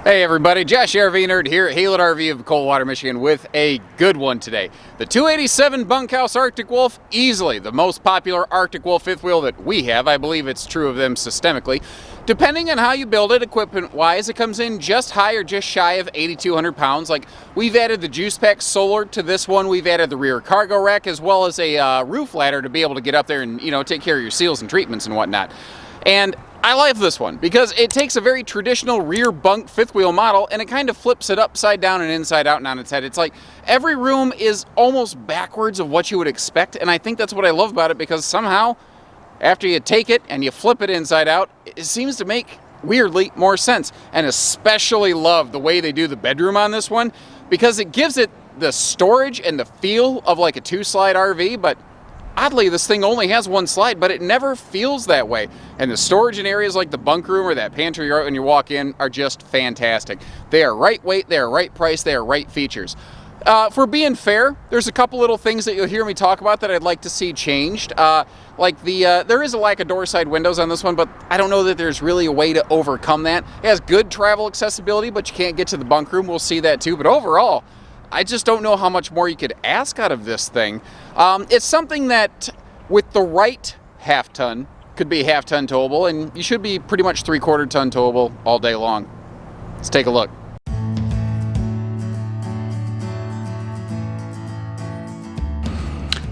Hey everybody, Josh RV Nerd here at Haylett RV of Coldwater, Michigan with a good one today. The 287 Bunkhouse Arctic Wolf, easily the most popular Arctic Wolf fifth wheel that we have. I believe it's true of them systemically. Depending on how you build it, equipment-wise, it comes in just high or just shy of 8,200 pounds. Like, we've added the Juice Pack Solar to this one. We've added the rear cargo rack as well as a roof ladder to be able to get up there and, take care of your seals and treatments and whatnot. And I like this one because it takes a very traditional rear bunk fifth wheel model and it kind of flips it upside down and inside out and on its head. It's like every room is almost backwards of what you would expect, and I think that's what I love about it because somehow after you take it and you flip it inside out, it seems to make weirdly more sense. And especially love the way they do the bedroom on this one because it gives it the storage and the feel of like a two-slide RV, but oddly, this thing only has one slide, but it never feels that way. And the storage in areas like the bunk room or that pantry when you walk in are just fantastic. They are right weight, they are right price, they are right features. For being fair, there's a couple little things that you'll hear me talk about that I'd like to see changed. There is a lack of door side windows on this one, but I don't know that there's really a way to overcome that. It has good travel accessibility, but you can't get to the bunk room. We'll see that too. But overall, I just don't know how much more you could ask out of this thing. It's something that, with the right half-ton, could be half-ton towable, and you should be pretty much three-quarter-ton towable all day long. Let's take a look.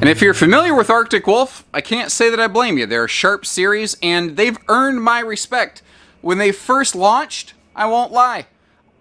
And if you're familiar with Arctic Wolf, I can't say that I blame you. They're a sharp series, and they've earned my respect. When they first launched, I won't lie,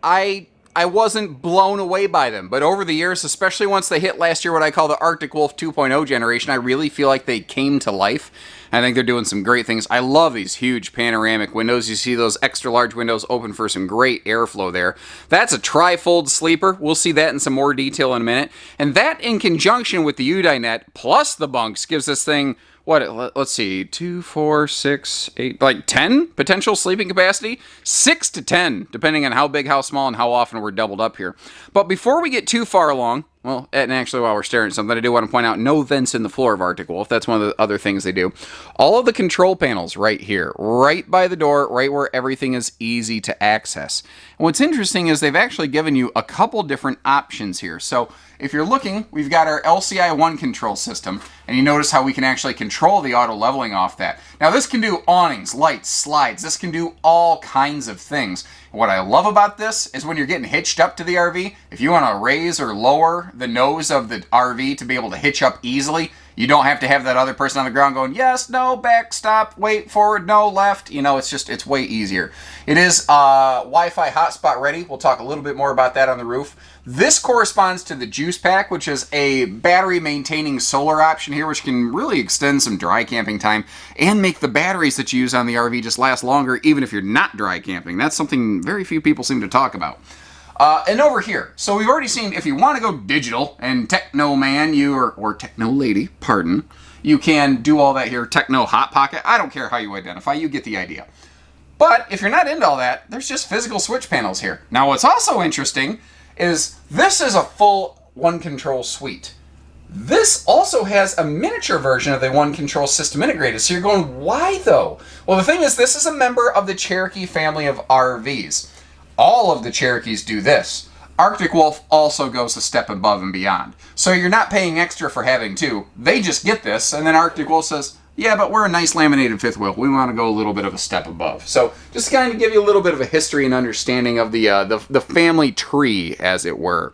I wasn't blown away by them, but over the years, especially once they hit last year what I call the Arctic Wolf 2.0 generation, I really feel like they came to life. I think they're doing some great things. I love these huge panoramic windows. You see those extra large windows open for some great airflow there. That's a tri-fold sleeper. We'll see that in some more detail in a minute. And that in conjunction with the UDI plus the bunks gives this thing, let's see, 2, 4, 6, 8, like 10 potential sleeping capacity? 6 to 10, depending on how big, how small, and how often we're doubled up here. But before we get too far along, well, and actually while we're staring at something, I do want to point out no vents in the floor of Arctic Wolf. That's one of the other things they do. All of the control panels right here, right by the door, right where everything is easy to access. And what's interesting is they've actually given you a couple different options here. So if you're looking, we've got our LCI 1 control system, and you notice how we can actually control the auto leveling off that. Now this can do awnings, lights, slides, this can do all kinds of things. What I love about this is when you're getting hitched up to the RV, if you want to raise or lower the nose of the RV to be able to hitch up easily, you don't have to have that other person on the ground going, yes, no, back, stop, wait, forward, no, left. It's way easier. It is Wi-Fi hotspot ready. We'll talk a little bit more about that on the roof. This corresponds to the Juice Pack, which is a battery maintaining solar option here, which can really extend some dry camping time and make the batteries that you use on the RV just last longer, even if you're not dry camping. That's something very few people seem to talk about. And over here, so we've already seen if you want to go digital and techno man, or techno lady, pardon, you can do all that here. Techno hot pocket. I don't care how you identify, you get the idea. But if you're not into all that, there's just physical switch panels here. Now what's also interesting is this is a full one control suite. This also has a miniature version of the one control system integrated. So you're going, why though? Well, the thing is, this is a member of the Cherokee family of RVs. All of the Cherokees do this. Arctic Wolf also goes a step above and beyond. So you're not paying extra for having two. They just get this, and then Arctic Wolf says, yeah, but we're a nice laminated fifth wheel. We want to go a little bit of a step above. So just kind of give you a little bit of a history and understanding of the family tree, as it were.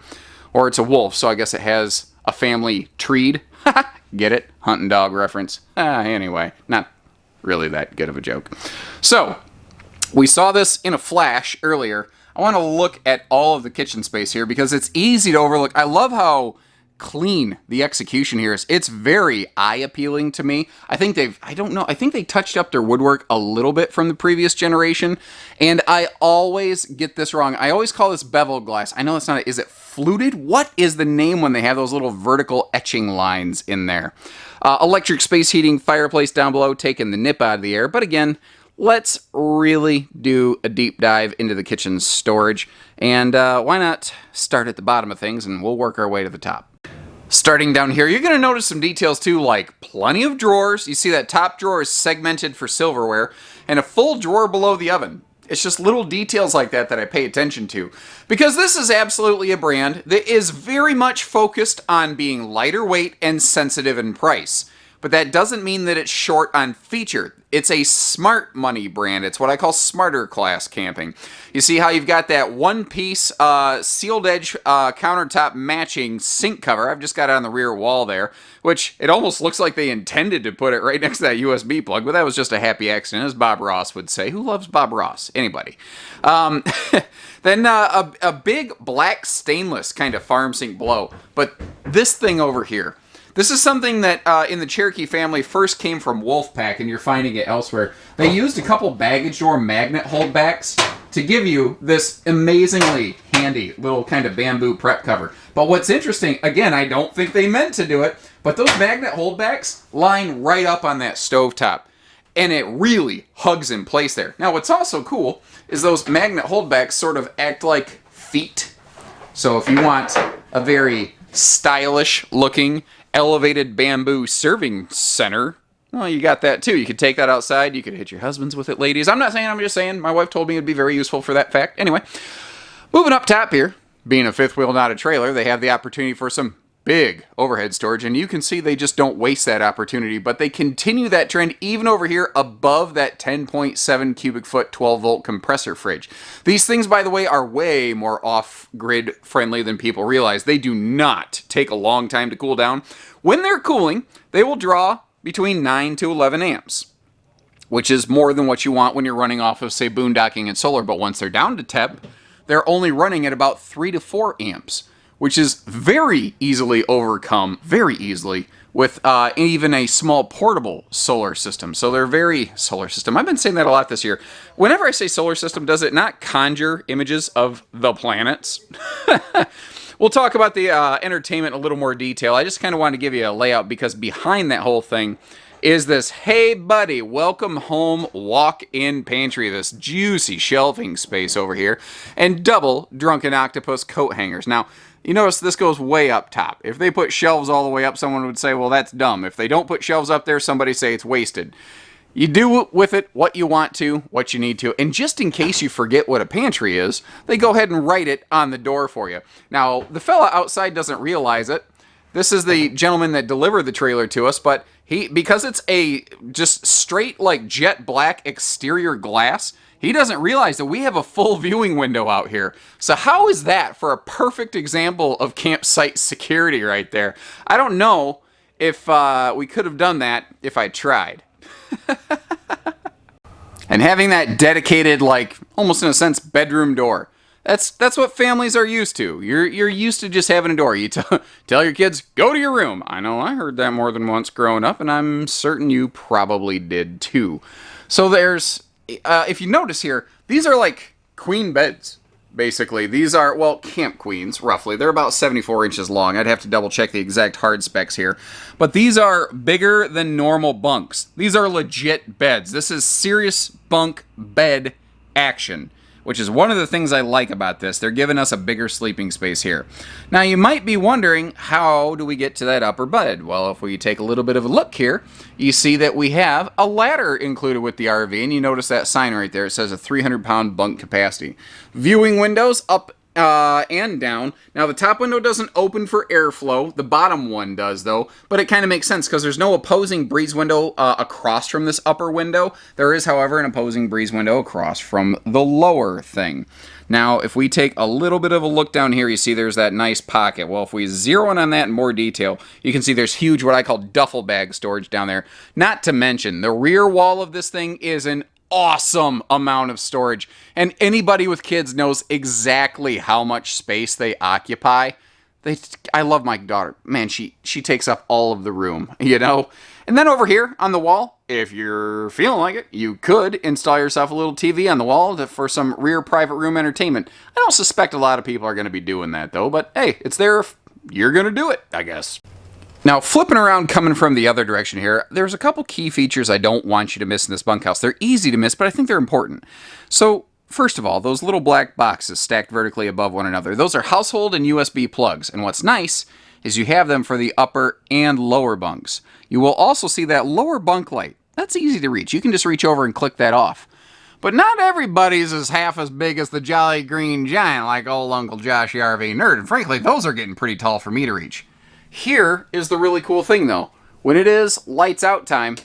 Or it's a wolf, so I guess it has a family treed. Get it? Hunting dog reference. Anyway, not really that good of a joke. So we saw this in a flash earlier. I want to look at all of the kitchen space here because it's easy to overlook. I love how clean the execution here is. It's very eye-appealing to me. I think they touched up their woodwork a little bit from the previous generation, and I always get this wrong. I always call this bevel glass. I know it's not. Is it fluted? What is the name when they have those little vertical etching lines in there? Electric space heating, fireplace down below, taking the nip out of the air. But again, let's really do a deep dive into the kitchen storage. And why not start at the bottom of things and we'll work our way to the top. Starting down here, you're going to notice some details too, like plenty of drawers. You see that top drawer is segmented for silverware, and a full drawer below the oven. It's just little details like that that I pay attention to. Because this is absolutely a brand that is very much focused on being lighter weight and sensitive in price. But that doesn't mean that it's short on feature. It's a smart money brand. It's what I call smarter class camping. You see how you've got that one-piece sealed edge countertop matching sink cover. I've just got it on the rear wall there, which it almost looks like they intended to put it right next to that USB plug, but that was just a happy accident, as Bob Ross would say. Who loves Bob Ross? Anybody. Then a big black stainless kind of farm sink below. But this thing over here, this is something that in the Cherokee family first came from Wolfpack, and you're finding it elsewhere. They used a couple baggage door magnet holdbacks to give you this amazingly handy little kind of bamboo prep cover. But what's interesting, again, I don't think they meant to do it, but those magnet holdbacks line right up on that stovetop, and it really hugs in place there. Now, what's also cool is those magnet holdbacks sort of act like feet. So if you want a very stylish looking elevated bamboo serving center, well, you got that too. You could take that outside. You could hit your husbands with it, ladies. I'm not saying, I'm just saying. My wife told me it'd be very useful for that fact. Anyway, moving up top here, being a fifth wheel, not a trailer, they have the opportunity for some big overhead storage, and you can see they just don't waste that opportunity, but they continue that trend even over here above that 10.7 cubic foot 12 volt compressor fridge. These things, by the way, are way more off-grid friendly than people realize. They do not take a long time to cool down. When they're cooling, they will draw between 9 to 11 amps, which is more than what you want when you're running off of, say, boondocking and solar, but once they're down to temp, they're only running at about 3 to 4 amps. Which is very easily overcome, very easily, with even a small portable solar system. So they're very solar system. I've been saying that a lot this year. Whenever I say solar system, does it not conjure images of the planets? We'll talk about the entertainment in a little more detail. I just kind of wanted to give you a layout because behind that whole thing is this, hey buddy, welcome home walk-in pantry, this juicy shelving space over here, and double Drunken Octopus coat hangers. Now, you notice this goes way up top. If they put shelves all the way up, someone would say, well, that's dumb. If they don't put shelves up there, somebody say it's wasted. You do with it what you want to, what you need to, and just in case you forget what a pantry is, they go ahead and write it on the door for you. Now, the fella outside doesn't realize it. This is the gentleman that delivered the trailer to us, but because it's a just straight like jet black exterior glass, he doesn't realize that we have a full viewing window out here. So how is that for a perfect example of campsite security right there? I don't know if we could have done that if I tried. And having that dedicated, like, almost in a sense, bedroom door. That's what families are used to. You're used to just having a door. You tell your kids, go to your room. I know I heard that more than once growing up, and I'm certain you probably did too. So there's, if you notice here, these are like queen beds, basically. These are, well, camp queens, roughly. They're about 74 inches long. I'd have to double check the exact hard specs here. But these are bigger than normal bunks. These are legit beds. This is serious bunk bed action, which is one of the things I like about this. They're giving us a bigger sleeping space here. Now, you might be wondering, how do we get to that upper bed? Well, if we take a little bit of a look here, you see that we have a ladder included with the RV, and you notice that sign right there. It says a 300-pound bunk capacity. Viewing windows up and down. Now, the top window doesn't open for airflow. The bottom one does, though, but it kind of makes sense because there's no opposing breeze window across from this upper window. There is, however, an opposing breeze window across from the lower thing. Now, if we take a little bit of a look down here, you see there's that nice pocket. Well, if we zero in on that in more detail, you can see there's huge, what I call duffel bag storage down there. Not to mention, the rear wall of this thing is an awesome amount of storage, and anybody with kids knows exactly how much space they occupy. I love my daughter. Man, she takes up all of the room, you know? And then over here on the wall, if you're feeling like it, you could install yourself a little TV on the wall for some rear private room entertainment. I don't suspect a lot of people are going to be doing that, though, but hey, it's there if you're going to do it, I guess. Now, flipping around coming from the other direction here, there's a couple key features I don't want you to miss in this bunkhouse. They're easy to miss, but I think they're important. So, first of all, those little black boxes stacked vertically above one another, those are household and USB plugs. And what's nice is you have them for the upper and lower bunks. You will also see that lower bunk light. That's easy to reach. You can just reach over and click that off. But not everybody's is half as big as the Jolly Green Giant like old Uncle Josh the RV Nerd. And frankly, those are getting pretty tall for me to reach. Here is the really cool thing though. When it is lights out time,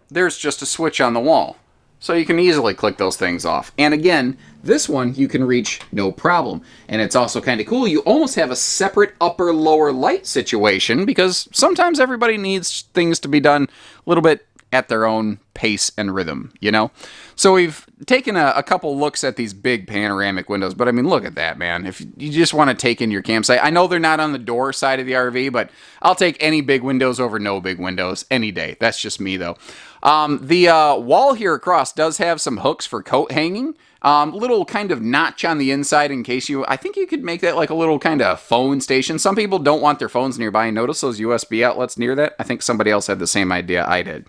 there's just a switch on the wall. So you can easily click those things off. And again, this one you can reach no problem. And it's also kind of cool. You almost have a separate upper-lower light situation because sometimes everybody needs things to be done a little bit at their own pace and rhythm, you know? So we've taken a couple looks at these big panoramic windows, but I mean, look at that, man. If you just want to take in your campsite, I know they're not on the door side of the RV, but I'll take any big windows over no big windows any day. That's just me, though. The wall here across does have some hooks for coat hanging. Little kind of notch on the inside in case I think you could make that like a little kind of phone station. Some people don't want their phones nearby. Notice those USB outlets near that? I think somebody else had the same idea I did.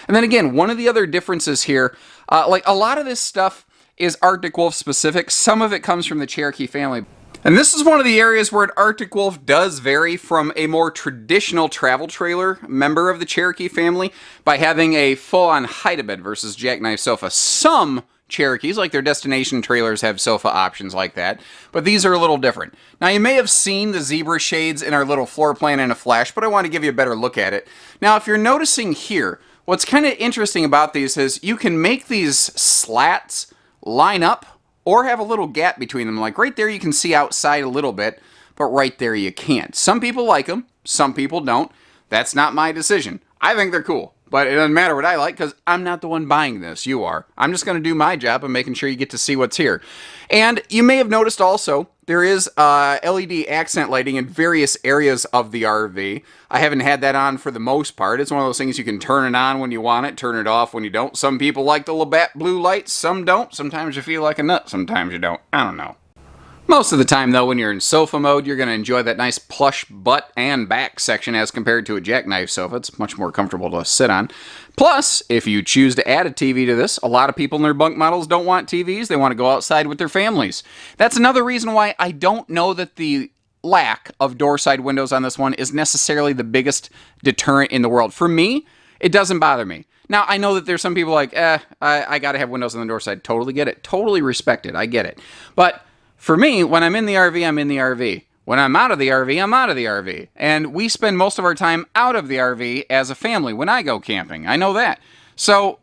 And then again, one of the other differences here, like a lot of this stuff is Arctic Wolf specific. Some of it comes from the Cherokee family. And this is one of the areas where an Arctic Wolf does vary from a more traditional travel trailer member of the Cherokee family by having a full-on hide-a-bed versus jackknife sofa. Some Cherokees, like their destination trailers, have sofa options like that, but these are a little different. Now, you may have seen the zebra shades in our little floor plan in a flash, but I want to give you a better look at it. Now, if you're noticing here, what's kind of interesting about these is you can make these slats line up or have a little gap between them. Like right there you can see outside a little bit, but right there you can't. Some people like them, some people don't. That's not my decision. I think they're cool, but it doesn't matter what I like because I'm not the one buying this. You are. I'm just going to do my job of making sure you get to see what's here. And you may have noticed also, there is LED accent lighting in various areas of the RV. I haven't had that on for the most part. It's one of those things you can turn it on when you want it, turn it off when you don't. Some people like the Labatt blue lights, some don't. Sometimes you feel like a nut, sometimes you don't. I don't know. Most of the time, though, when you're in sofa mode, you're going to enjoy that nice plush butt and back section as compared to a jackknife sofa. It's much more comfortable to sit on. Plus, if you choose to add a TV to this, a lot of people in their bunk models don't want TVs. They want to go outside with their families. That's another reason why I don't know that the lack of door side windows on this one is necessarily the biggest deterrent in the world. For me, it doesn't bother me. Now, I know that there's some people like, I got to have windows on the door side. Totally get it. Totally respect it. I get it. But for me, when I'm in the RV, I'm in the RV. When I'm out of the RV, I'm out of the RV. And we spend most of our time out of the RV as a family when I go camping. I know that. So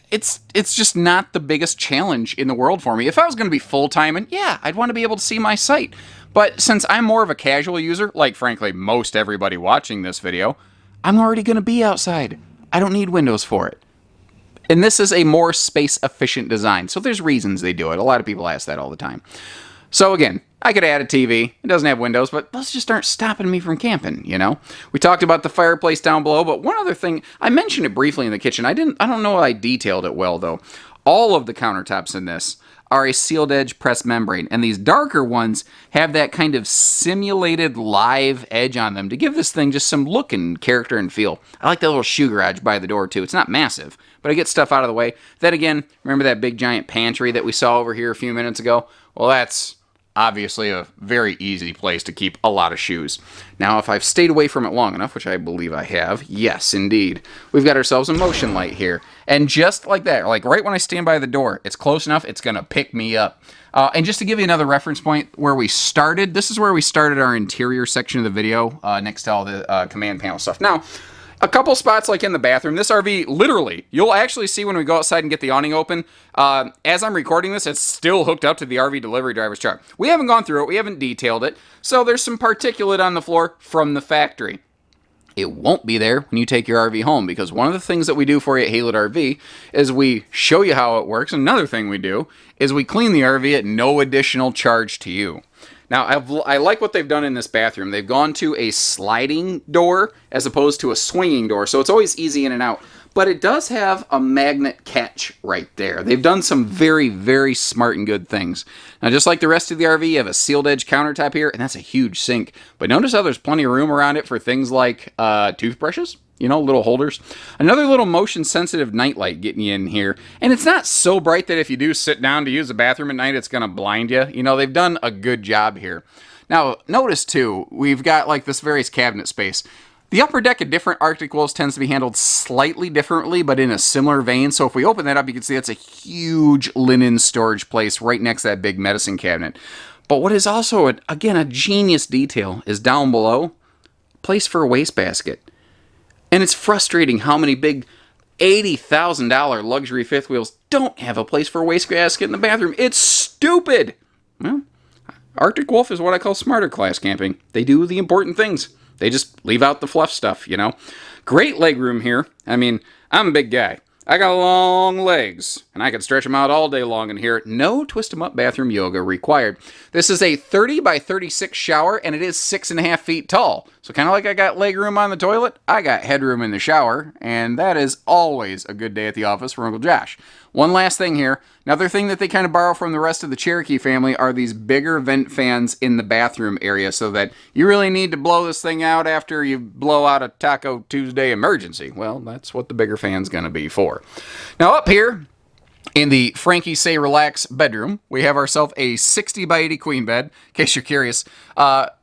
it's just not the biggest challenge in the world for me. If I was going to be full-time, and yeah, I'd want to be able to see my site. But since I'm more of a casual user, like frankly most everybody watching this video, I'm already going to be outside. I don't need windows for it. And this is a more space-efficient design. So there's reasons they do it. A lot of people ask that all the time. So again, I could add a TV. It doesn't have windows, but those just aren't stopping me from camping, you know? We talked about the fireplace down below, but one other thing, I mentioned it briefly in the kitchen. I don't know if I detailed it well, though. All of the countertops in this are a sealed edge pressed membrane, and these darker ones have that kind of simulated live edge on them to give this thing just some look and character and feel. I like that little shoe garage by the door, too. It's not massive, but I get stuff out of the way. Then again, remember that big giant pantry that we saw over here a few minutes ago? Well, that's obviously a very easy place to keep a lot of shoes. Now, if I've stayed away from it long enough, which I believe I have, yes, indeed, we've got ourselves a motion light here. And just like that, like right when I stand by the door, it's close enough, it's going to pick me up. And just to give you another reference point where we started, this is where we started our interior section of the video, next to all the command panel stuff. Now, a couple spots like in the bathroom. This RV, literally, you'll actually see when we go outside and get the awning open. As I'm recording this, it's still hooked up to the RV delivery driver's truck. We haven't gone through it. We haven't detailed it. So there's some particulate on the floor from the factory. It won't be there when you take your RV home, because one of the things that we do for you at Haylett RV is we show you how it works. Another thing we do is we clean the RV at no additional charge to you. Now, I like what they've done in this bathroom. They've gone to a sliding door as opposed to a swinging door, so it's always easy in and out. But it does have a magnet catch right there. They've done some very, very smart and good things. Now, just like the rest of the RV, you have a sealed edge countertop here, and that's a huge sink. But notice how there's plenty of room around it for things like toothbrushes. You know, little holders. Another little motion-sensitive nightlight getting you in here. And it's not so bright that if you do sit down to use the bathroom at night, it's going to blind you. You know, they've done a good job here. Now, notice, too, we've got, like, this various cabinet space. The upper deck of different Arctic Wolves tends to be handled slightly differently, but in a similar vein. So if we open that up, you can see that's a huge linen storage place right next to that big medicine cabinet. But what is also, again, a genius detail is down below, place for a wastebasket. And it's frustrating how many big $80,000 luxury fifth wheels don't have a place for a wastebasket in the bathroom. It's stupid. Well, Arctic Wolf is what I call smarter class camping. They do the important things. They just leave out the fluff stuff, you know. Great legroom here. I mean, I'm a big guy. I got long legs, and I can stretch them out all day long in here. No twist 'em up bathroom yoga required. This is a 30 by 36 shower, and it is 6.5 feet tall. So kind of like I got legroom on the toilet, I got headroom in the shower, and that is always a good day at the office for Uncle Josh. One last thing here. Another thing that they kind of borrow from the rest of the Cherokee family are these bigger vent fans in the bathroom area so that you really need to blow this thing out after you blow out a Taco Tuesday emergency. Well, that's what the bigger fan's going to be for. Now up here in the Frankie Say Relax bedroom, we have ourselves a 60 by 80 queen bed. In case you're curious,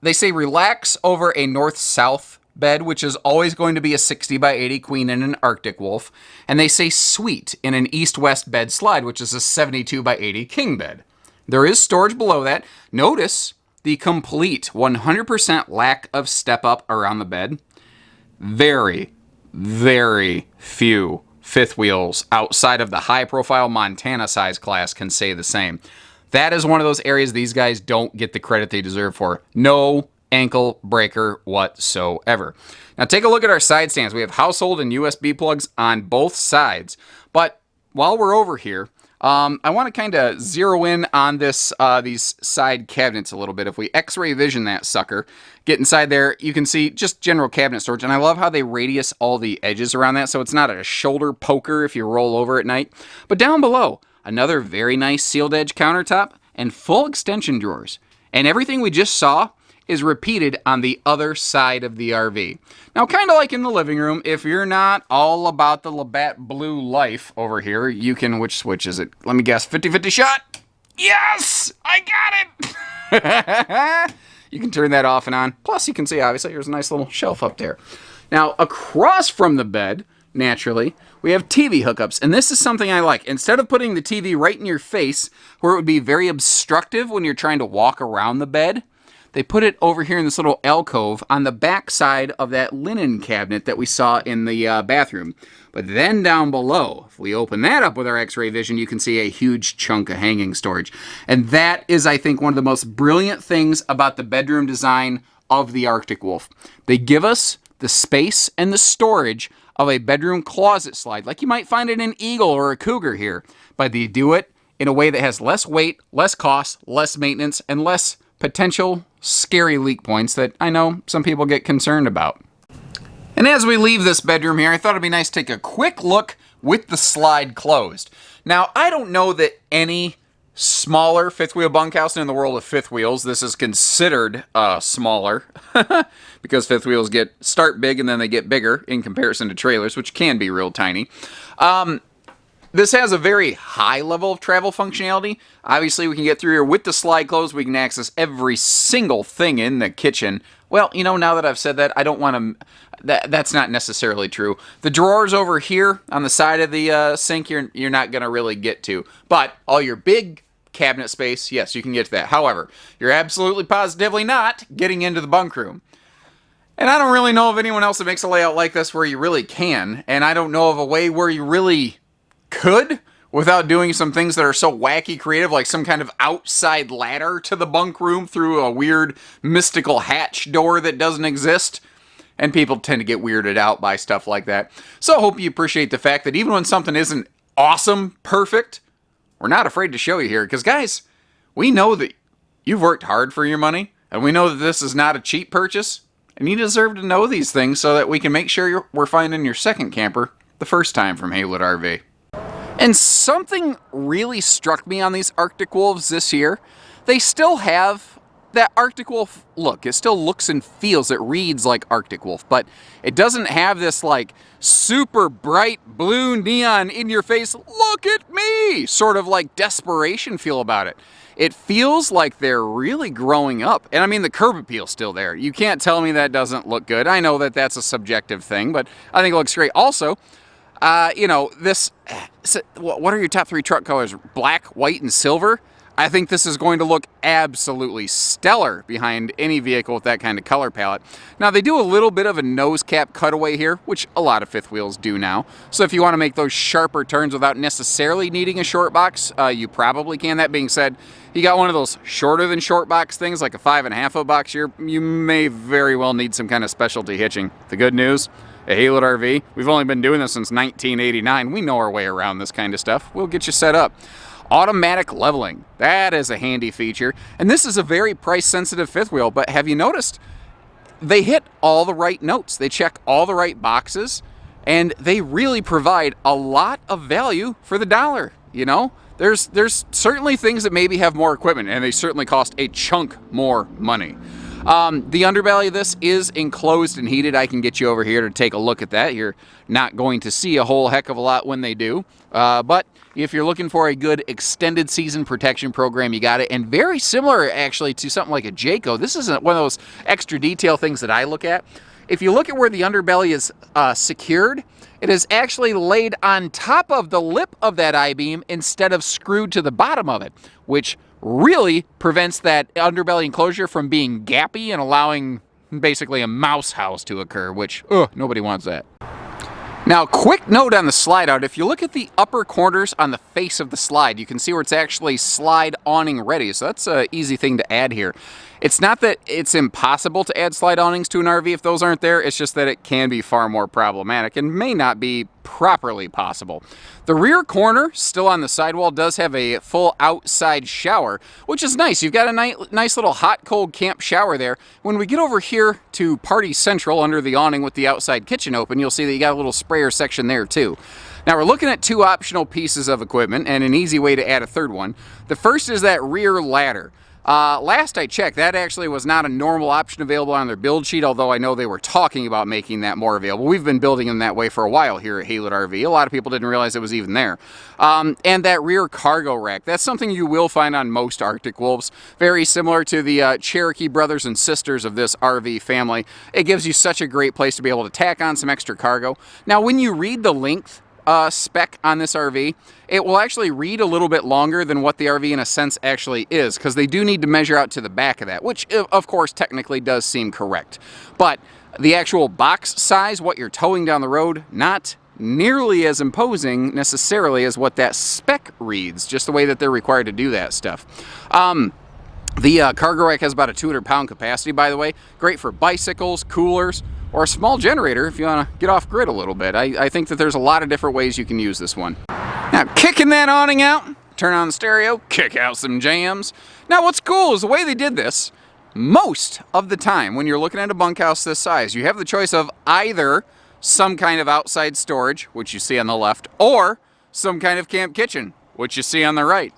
they say relax over a north-south bed, which is always going to be a 60 by 80 queen and an Arctic Wolf. And they say suite in an east-west bed slide, which is a 72 by 80 king bed. There is storage below that. Notice the complete 100% lack of step-up around the bed. Very, very few fifth wheels outside of the high-profile Montana size class can say the same. That is one of those areas these guys don't get the credit they deserve for. No ankle breaker whatsoever. Now take a look at our side stands. We have household and USB plugs on both sides. But while we're over here, I want to kind of zero in on this these side cabinets a little bit. If we x-ray vision that sucker, get inside there, you can see just general cabinet storage. And I love how they radius all the edges around that, so it's not a shoulder poker if you roll over at night. But down below, another very nice sealed edge countertop and full extension drawers. And everything we just saw is repeated on the other side of the RV. Now, kind of like in the living room, if you're not all about the Labatt Blue life over here, you can, which switch is it? Let me guess, 50-50 shot? Yes! I got it! You can turn that off and on. Plus, you can see, obviously, there's a nice little shelf up there. Now, across from the bed, naturally, we have TV hookups, and this is something I like. Instead of putting the TV right in your face, where it would be very obstructive when you're trying to walk around the bed, they put it over here in this little alcove on the back side of that linen cabinet that we saw in the bathroom. But then down below, if we open that up with our x-ray vision, you can see a huge chunk of hanging storage. And that is, I think, one of the most brilliant things about the bedroom design of the Arctic Wolf. They give us the space and the storage of a bedroom closet slide, like you might find in an Eagle or a Cougar here. But they do it in a way that has less weight, less cost, less maintenance, and less potential scary leak points that I know some people get concerned about. And as we leave this bedroom here, I thought it'd be nice to take a quick look with the slide closed. Now, I don't know that any smaller fifth wheel bunkhouse in the world of fifth wheels, this is considered smaller because fifth wheels start big and then they get bigger in comparison to trailers, which can be real tiny. This has a very high level of travel functionality. Obviously, we can get through here with the slide closed. We can access every single thing in the kitchen. Well, you know, now that I've said that, I don't want to... That's not necessarily true. The drawers over here on the side of the sink, you're not going to really get to. But all your big cabinet space, yes, you can get to that. However, you're absolutely positively not getting into the bunk room. And I don't really know of anyone else that makes a layout like this where you really can. And I don't know of a way where you really could without doing some things that are so wacky creative, like some kind of outside ladder to the bunk room through a weird mystical hatch door that doesn't exist. And people tend to get weirded out by stuff like that. So I hope you appreciate the fact that even when something isn't awesome, perfect, we're not afraid to show you here. Because guys, we know that you've worked hard for your money, and we know that this is not a cheap purchase, and you deserve to know these things so that we can make sure we're finding your second camper the first time from Haywood RV. And something really struck me on these Arctic Wolves this year. They still have that Arctic Wolf look. It still looks and feels, it reads like Arctic Wolf, but it doesn't have this like super bright blue neon in your face, look at me, sort of like desperation feel about it. It feels like they're really growing up. And I mean, the curb appeal's still there. You can't tell me that doesn't look good. I know that that's a subjective thing, but I think it looks great. Also, you know, what are your top 3 truck colors? Black, white, and silver? I think this is going to look absolutely stellar behind any vehicle with that kind of color palette. Now, they do a little bit of a nose cap cutaway here, which a lot of fifth wheels do now. So if you want to make those sharper turns without necessarily needing a short box, you probably can. That being said, you got one of those shorter than short box things, like a 5.5 foot box here, you may very well need some kind of specialty hitching. The good news, at Haylett RV, we've only been doing this since 1989. We know our way around this kind of stuff. We'll get you set up. Automatic leveling, that is a handy feature. And this is a very price sensitive fifth wheel, but have you noticed they hit all the right notes? They check all the right boxes, and they really provide a lot of value for the dollar. You know, there's certainly things that maybe have more equipment, and they certainly cost a chunk more money. The underbelly of this is enclosed and heated. I can get you over here to take a look at that. You're not going to see a whole heck of a lot when they do, but if you're looking for a good extended season protection program, you got it. And very similar, actually, to something like a Jayco. This isn't one of those extra detail things that I look at. If you look at where the underbelly is secured, it is actually laid on top of the lip of that I-beam instead of screwed to the bottom of it, which really prevents that underbelly enclosure from being gappy and allowing basically a mouse house to occur, which, nobody wants that. Now, quick note on the slide out. If you look at the upper corners on the face of the slide, you can see where it's actually slide awning ready. So that's an easy thing to add here. It's not that it's impossible to add slide awnings to an RV if those aren't there. It's just that it can be far more problematic and may not be properly possible. The rear corner, still on the sidewall, does have a full outside shower, which is nice. You've got a nice little hot-cold camp shower there. When we get over here to Party Central under the awning with the outside kitchen open, you'll see that you got a little sprayer section there too. Now, we're looking at 2 optional pieces of equipment and an easy way to add a third one. The first is that rear ladder. Last I checked, that actually was not a normal option available on their build sheet, although I know they were talking about making that more available. We've been building them that way for a while here at Haylett RV. A lot of people didn't realize it was even there. And that rear cargo rack, that's something you will find on most Arctic Wolves. Very similar to the Cherokee brothers and sisters of this RV family. It gives you such a great place to be able to tack on some extra cargo. Now, when you read the length spec on this RV, it will actually read a little bit longer than what the RV in a sense actually is, because they do need to measure out to the back of that, which of course technically does seem correct. But the actual box size, what you're towing down the road, not nearly as imposing necessarily as what that spec reads, just the way that they're required to do that stuff. The cargo rack has about a 200-pound capacity, by the way. Great for bicycles, coolers, or a small generator if you want to get off grid a little bit. I think that there's a lot of different ways you can use this one. Now, kicking that awning out, turn on the stereo, kick out some jams. Now, what's cool is the way they did this. Most of the time, when you're looking at a bunkhouse this size, you have the choice of either some kind of outside storage, which you see on the left, or some kind of camp kitchen, which you see on the right.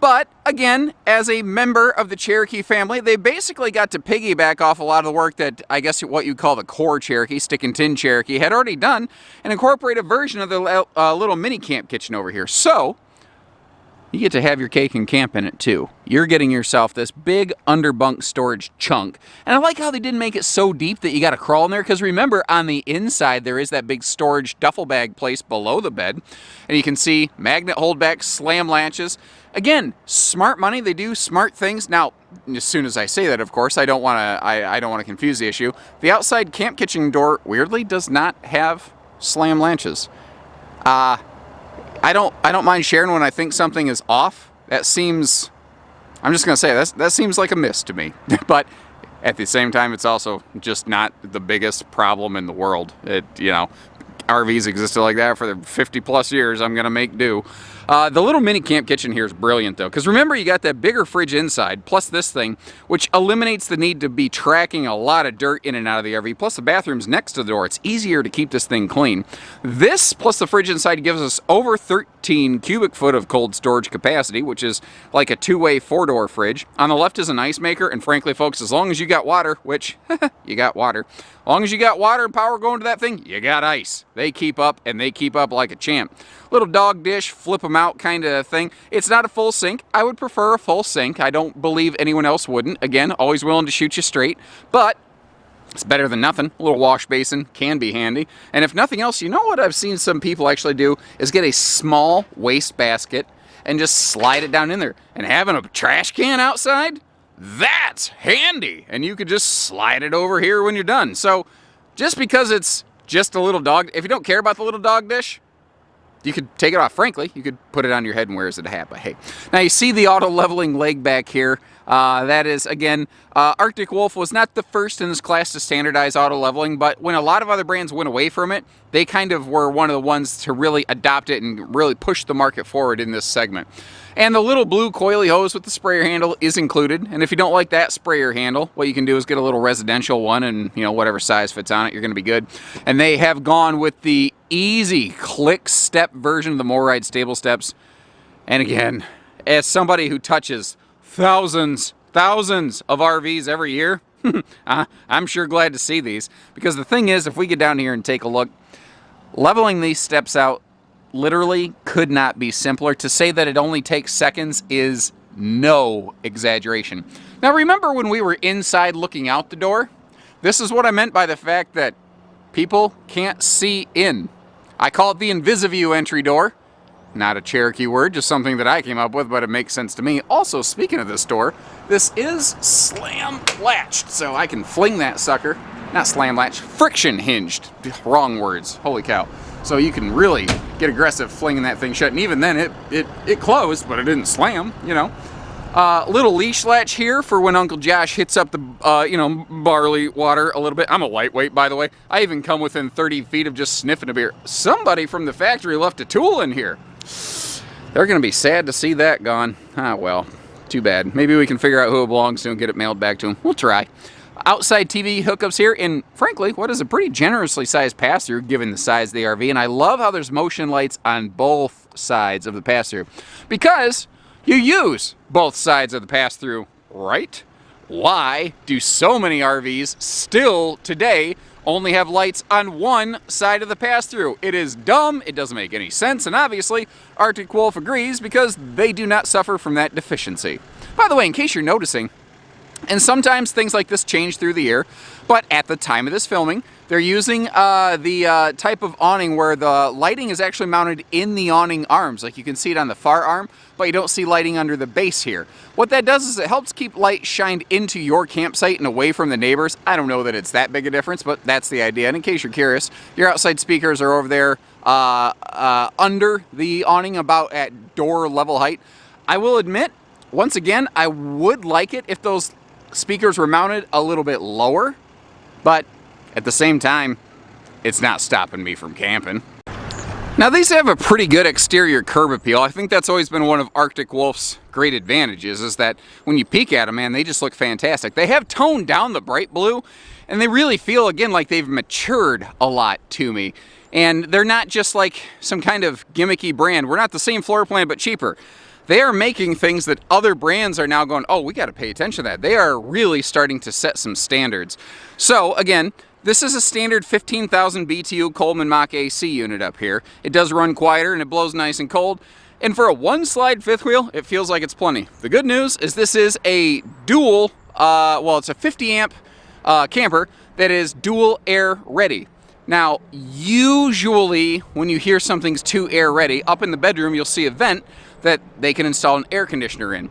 But, again, as a member of the Cherokee family, they basically got to piggyback off a lot of the work that, I guess what you call the core Cherokee, stick and tin Cherokee, had already done, and incorporate a version of the little mini camp kitchen over here. So, you get to have your cake and camp in it too. You're getting yourself this big underbunk storage chunk. And I like how they didn't make it so deep that you got to crawl in there, because remember, on the inside there is that big storage duffel bag place below the bed. And you can see magnet holdbacks, slam latches. Again, smart money. They do smart things. Now, as soon as I say that, of course, I don't want to confuse the issue. The outside camp kitchen door weirdly does not have slam latches. I don't mind sharing when I think something is off. That seems, I'm just gonna say that seems like a miss to me. But at the same time, it's also just not the biggest problem in the world. RVs existed like that for 50 plus years. I'm gonna make do. The little mini camp kitchen here is brilliant, though, because remember, you got that bigger fridge inside, plus this thing, which eliminates the need to be tracking a lot of dirt in and out of the RV, plus the bathroom's next to the door. It's easier to keep this thing clean. This, plus the fridge inside, gives us over 13 cubic foot of cold storage capacity, which is like a two-way four-door fridge. On the left is an ice maker, and frankly, folks, as long as you got water, which, you got water, as long as you got water and power going to that thing, you got ice. They keep up, and they keep up like a champ. Little dog dish, flip them out kind of thing. It's not a full sink. I would prefer a full sink. I don't believe anyone else wouldn't. Again, always willing to shoot you straight, but it's better than nothing. A little wash basin can be handy. And if nothing else, you know what I've seen some people actually do is get a small waste basket and just slide it down in there. And having a trash can outside, that's handy. And you could just slide it over here when you're done. So just because it's just a little dog, if you don't care about the little dog dish, you could take it off. Frankly, you could put it on your head and wear it as a hat, but hey. Now you see the auto leveling leg back here. That is, again, Arctic Wolf was not the first in this class to standardize auto leveling, but when a lot of other brands went away from it, they kind of were one of the ones to really adopt it and really push the market forward in this segment. And the little blue coily hose with the sprayer handle is included. And if you don't like that sprayer handle, what you can do is get a little residential one, and you know, whatever size fits on it, you're going to be good. And they have gone with the easy click step version of the MoRide stable steps. And again, as somebody who touches thousands of RVs every year, I'm sure glad to see these. Because the thing is, if we get down here and take a look, leveling these steps out literally could not be simpler. To say that it only takes seconds is no exaggeration. Now remember when we were inside looking out the door? This is what I meant by the fact that people can't see in. I call it the Invisiview entry door. Not a Cherokee word, just something that I came up with, but it makes sense to me. Also, speaking of this door, this is slam latched, so I can fling that sucker. Not slam latched, friction hinged. Wrong words, holy cow. So you can really get aggressive flinging that thing shut, and even then it closed, but it didn't slam, you know. Little leash latch here for when Uncle Josh hits up the, barley water a little bit. I'm a lightweight, by the way. I even come within 30 feet of just sniffing a beer. Somebody from the factory left a tool in here. They're going to be sad to see that gone. Ah, well, too bad. Maybe we can figure out who it belongs to and get it mailed back to them. We'll try. Outside TV hookups here, and frankly, what is a pretty generously sized pass-through given the size of the RV. And I love how there's motion lights on both sides of the pass-through, because you use both sides of the pass-through, right? Why do so many RVs still today only have lights on one side of the pass-through? It is dumb, it doesn't make any sense, and obviously Arctic Wolf agrees because they do not suffer from that deficiency. By the way, in case you're noticing, and sometimes things like this change through the year, but at the time of this filming, they're using the type of awning where the lighting is actually mounted in the awning arms. Like you can see it on the far arm, but you don't see lighting under the base here. What that does is it helps keep light shined into your campsite and away from the neighbors. I don't know that it's that big a difference, but that's the idea. And in case you're curious, your outside speakers are over there under the awning about at door level height. I will admit, once again, I would like it if those speakers were mounted a little bit lower, but at the same time, it's not stopping me from camping. Now these have a pretty good exterior curb appeal. I think that's always been one of Arctic Wolf's great advantages, is that when you peek at them, man, they just look fantastic. They have toned down the bright blue, and they really feel, again, like they've matured a lot to me. And they're not just like some kind of gimmicky brand. We're not the same floor plan, but cheaper. They are making things that other brands are now going, oh, we got to pay attention to that. They are really starting to set some standards. So, again, this is a standard 15,000 BTU Coleman Mach AC unit up here. It does run quieter and it blows nice and cold. And for a one-slide fifth wheel, it feels like it's plenty. The good news is this is a dual, it's a 50 amp camper that is dual air ready. Now, usually when you hear something's too air ready, up in the bedroom you'll see a vent that they can install an air conditioner in.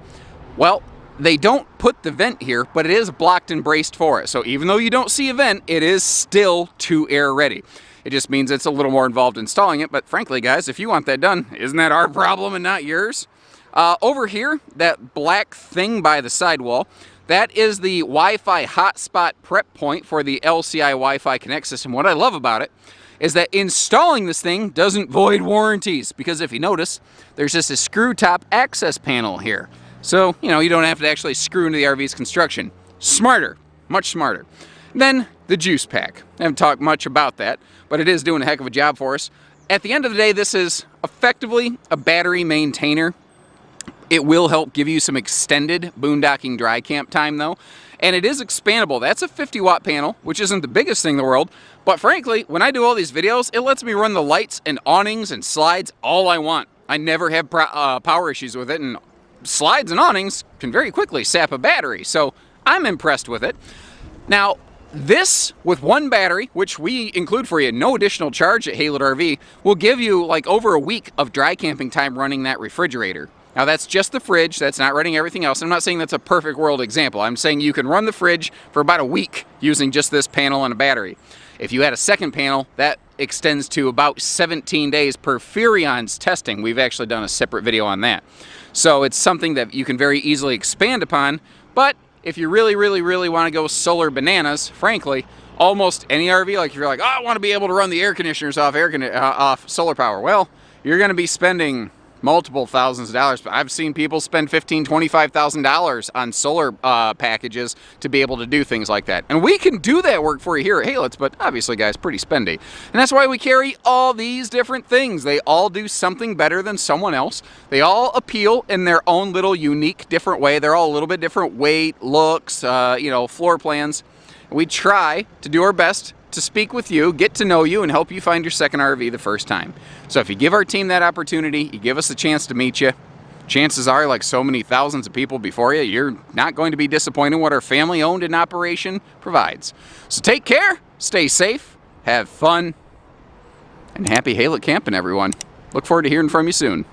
Well, they don't put the vent here, but it is blocked and braced for it. So even though you don't see a vent, it is still to air ready. It just means it's a little more involved installing it, but frankly, guys, if you want that done, isn't that our problem and not yours? Over here, that black thing by the sidewall, that is the Wi-Fi hotspot prep point for the LCI Wi-Fi Connect system. What I love about it is that installing this thing doesn't void warranties, because if you notice, there's just a screw top access panel here. So, you know, you don't have to actually screw into the RV's construction. Smarter, much smarter. Then the juice pack. I haven't talked much about that, but it is doing a heck of a job for us. At the end of the day, this is effectively a battery maintainer. It will help give you some extended boondocking dry camp time though. And it is expandable. That's a 50-watt panel, which isn't the biggest thing in the world. But frankly, when I do all these videos, it lets me run the lights and awnings and slides all I want. I never have power issues with it, and slides and awnings can very quickly sap a battery. So I'm impressed with it. Now, this, with one battery, which we include for you, no additional charge at Haylett RV, will give you like over a week of dry camping time running that refrigerator. Now that's just the fridge, that's not running everything else. I'm not saying that's a perfect world example. I'm saying you can run the fridge for about a week using just this panel and a battery. If you add a second panel, that extends to about 17 days per Furion's testing. We've actually done a separate video on that. So it's something that you can very easily expand upon, but if you really want to go solar bananas, frankly, almost any RV, like if you're like, oh, I want to be able to run the air conditioners off solar power, well, you're going to be spending multiple thousands of dollars. I've seen people spend $15,000, $25,000 on solar packages to be able to do things like that. And we can do that work for you here at Haylett's, but obviously, guys, pretty spendy. And that's why we carry all these different things. They all do something better than someone else. They all appeal in their own little unique, different way. They're all a little bit different weight, looks, you know, floor plans. We try to do our best to speak with you, get to know you, and help you find your second RV the first time. So if you give our team that opportunity, you give us a chance to meet you, chances are, like so many thousands of people before you, you're not going to be disappointed in what our family-owned and operation provides. So take care, stay safe, have fun, and happy Haylett camping, everyone. Look forward to hearing from you soon.